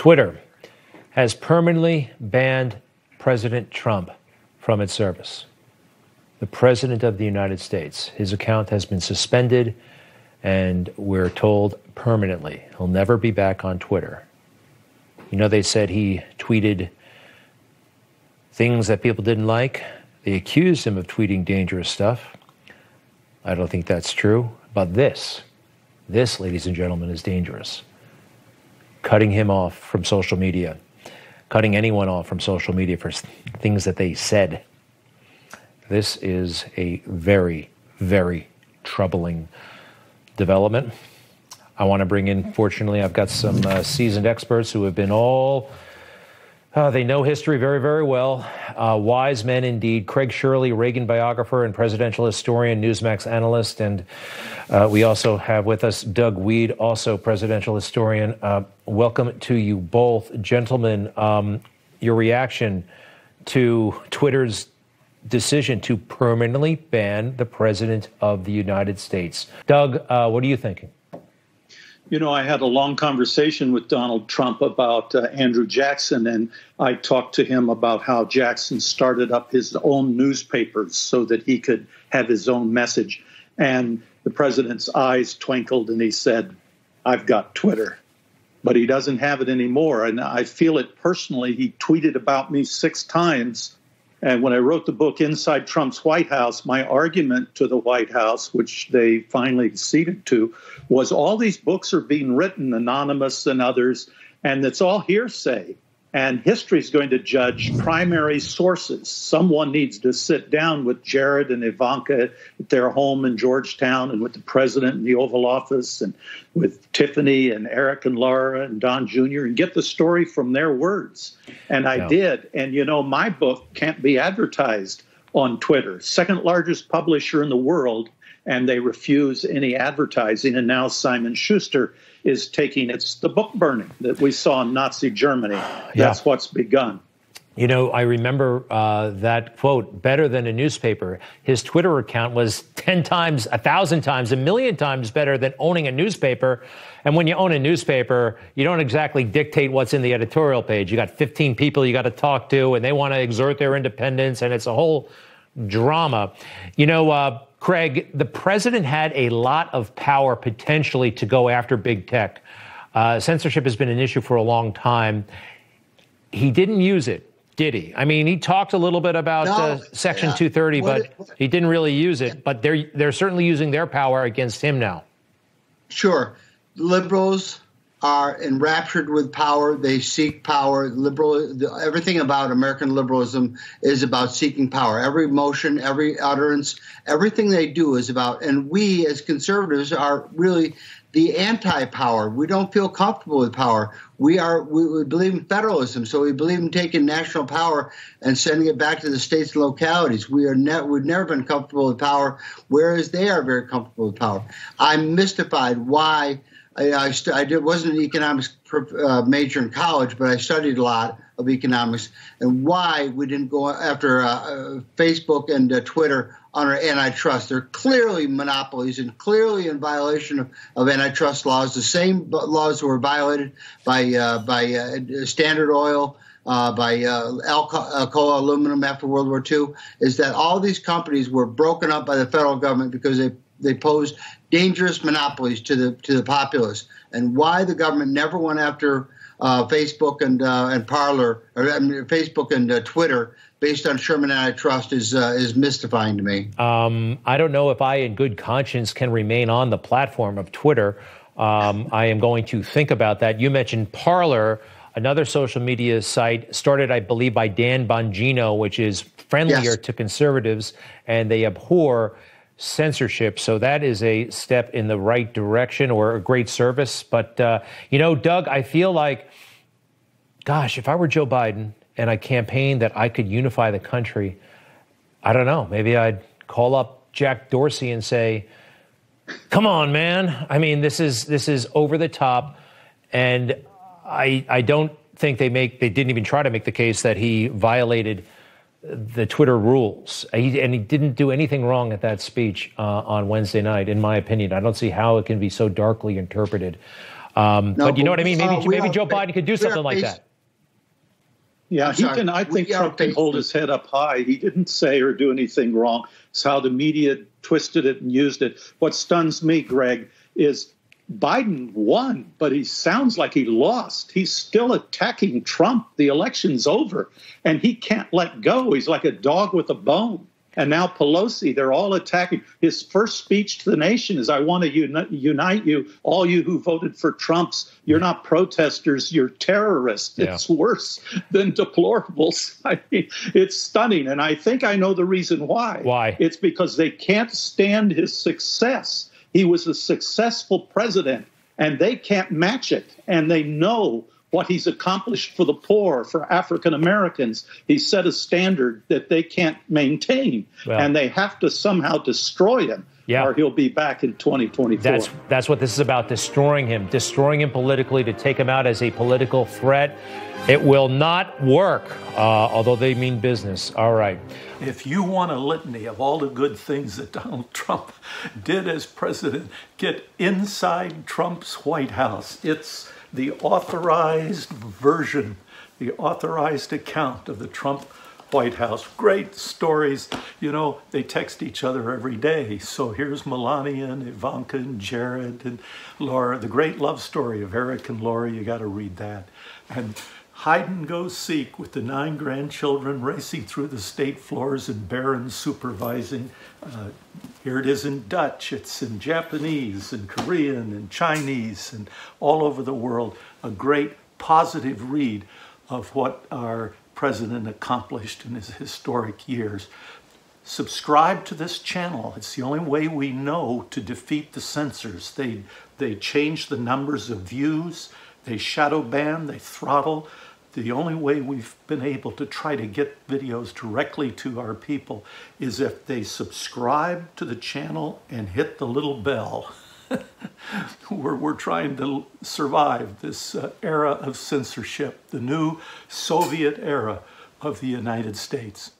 Twitter has permanently banned President Trump from its service. The President of the United States. His account has been suspended, and we're told permanently. He'll never be back on Twitter. You know, they said he tweeted things that people didn't like. They accused him of tweeting dangerous stuff. I don't think that's true. But this, ladies and gentlemen, is dangerous. Cutting him off from social media. Cutting anyone off from social media for things that they said. This is a very, very troubling development. I want to bring in, fortunately, I've got some seasoned experts who have been they know history very, very well. Wise men indeed. Craig Shirley, Reagan biographer and presidential historian, Newsmax analyst. And we also have with us Doug Weed, also presidential historian. Welcome to you both. Gentlemen, your reaction to Twitter's decision to permanently ban the President of the United States. Doug, what are you thinking? You know, I had a long conversation with Donald Trump about Andrew Jackson, and I talked to him about how Jackson started up his own newspapers so that he could have his own message. And the president's eyes twinkled and he said, "I've got Twitter." But he doesn't have it anymore. And I feel it personally. He tweeted about me 6 times. And when I wrote the book Inside Trump's White House, my argument to the White House, which they finally acceded to, was all these books are being written, anonymous and others, and it's all hearsay. And history is going to judge primary sources. Someone needs to sit down with Jared and Ivanka at their home in Georgetown, and with the president in the Oval Office, and with Tiffany and Eric and Laura and Don Jr., and get the story from their words. And I did. And, you know, my book can't be advertised on Twitter. Second largest publisher in the world, and they refuse any advertising. And now Simon Schuster is taking, it's the book burning that we saw in Nazi Germany. That's what's begun. You know, I remember that quote, better than a newspaper. His Twitter account was 10 times, 1,000 times, 1,000,000 times better than owning a newspaper. And when you own a newspaper, you don't exactly dictate what's in the editorial page. You got 15 people you got to talk to, and they want to exert their independence, and it's a whole drama. You know, Craig, the president had a lot of power potentially to go after big tech. Censorship has been an issue for a long time. He didn't use it, did he? I mean, he talked a little bit about Section 230, but he didn't really use it. But they're certainly using their power against him now. Sure. Liberals are enraptured with power. They seek power. Everything about American liberalism is about seeking power. Every motion, every utterance, everything they do is about. And we as conservatives are really the anti-power. We don't feel comfortable with power. We believe in federalism, so we believe in taking national power and sending it back to the states and localities. We've never been comfortable with power, whereas they are very comfortable with power. I'm mystified why. I wasn't an economics major in college, but I studied a lot of economics, and why we didn't go after Facebook and Twitter under antitrust. They're clearly monopolies and clearly in violation of antitrust laws, the same laws that were violated by Standard Oil, by Alcoa Aluminum after World War II, is that all these companies were broken up by the federal government because they posed dangerous monopolies to the populace. And why the government never went after Facebook and Parler, or Facebook and Twitter, based on Sherman antitrust, is mystifying to me. I don't know if I, in good conscience, can remain on the platform of Twitter. I am going to think about that. You mentioned Parler, another social media site started, I believe, by Dan Bongino, which is friendlier to conservatives, and they abhor censorship. So that is a step in the right direction, or a great service. But, you know, Doug, I feel like, gosh, if I were Joe Biden and I campaigned that I could unify the country, I don't know, maybe I'd call up Jack Dorsey and say, come on, man. I mean, this is over the top. And I don't think they didn't even try to make the case that he violated the Twitter rules. And he didn't do anything wrong at that speech on Wednesday night, in my opinion. I don't see how it can be so darkly interpreted. But you know what I mean? Maybe Joe are, Biden could do something like that. Yeah, he can. I think Trump can hold his head up high. He didn't say or do anything wrong. It's how the media twisted it and used it. What stuns me, Greg, is Biden won, but he sounds like he lost. He's still attacking Trump. The election's over, and he can't let go. He's like a dog with a bone. And now Pelosi, they're all attacking. His first speech to the nation is, I want to unite you, all you who voted for Trump's. You're not protesters, you're terrorists. Yeah. It's worse than deplorables. I mean, it's stunning. And I think I know the reason why. Why? It's because they can't stand his success. He was a successful president, and they can't match it. And they know what he's accomplished for the poor, for African Americans. He set a standard that they can't maintain, and they have to somehow destroy him, or he'll be back in 2024. That's what this is about, destroying him politically, to take him out as a political threat. It will not work, although they mean business. All right. If you want a litany of all the good things that Donald Trump did as president, get inside Trump's White House. It's the authorized version, the authorized account of the Trump White House. Great stories. You know, they text each other every day. So here's Melania and Ivanka and Jared and Laura, the great love story of Eric and Laura. You got to read that. And hide and go seek with the 9 grandchildren racing through the state floors and barons supervising. Here it is in Dutch, it's in Japanese and Korean and Chinese and all over the world. A great positive read of what our president accomplished in his historic years. Subscribe to this channel. It's the only way we know to defeat the censors. They change the numbers of views, they shadow ban, they throttle. The only way we've been able to try to get videos directly to our people is if they subscribe to the channel and hit the little bell. We're trying to survive this era of censorship, the new Soviet era of the United States.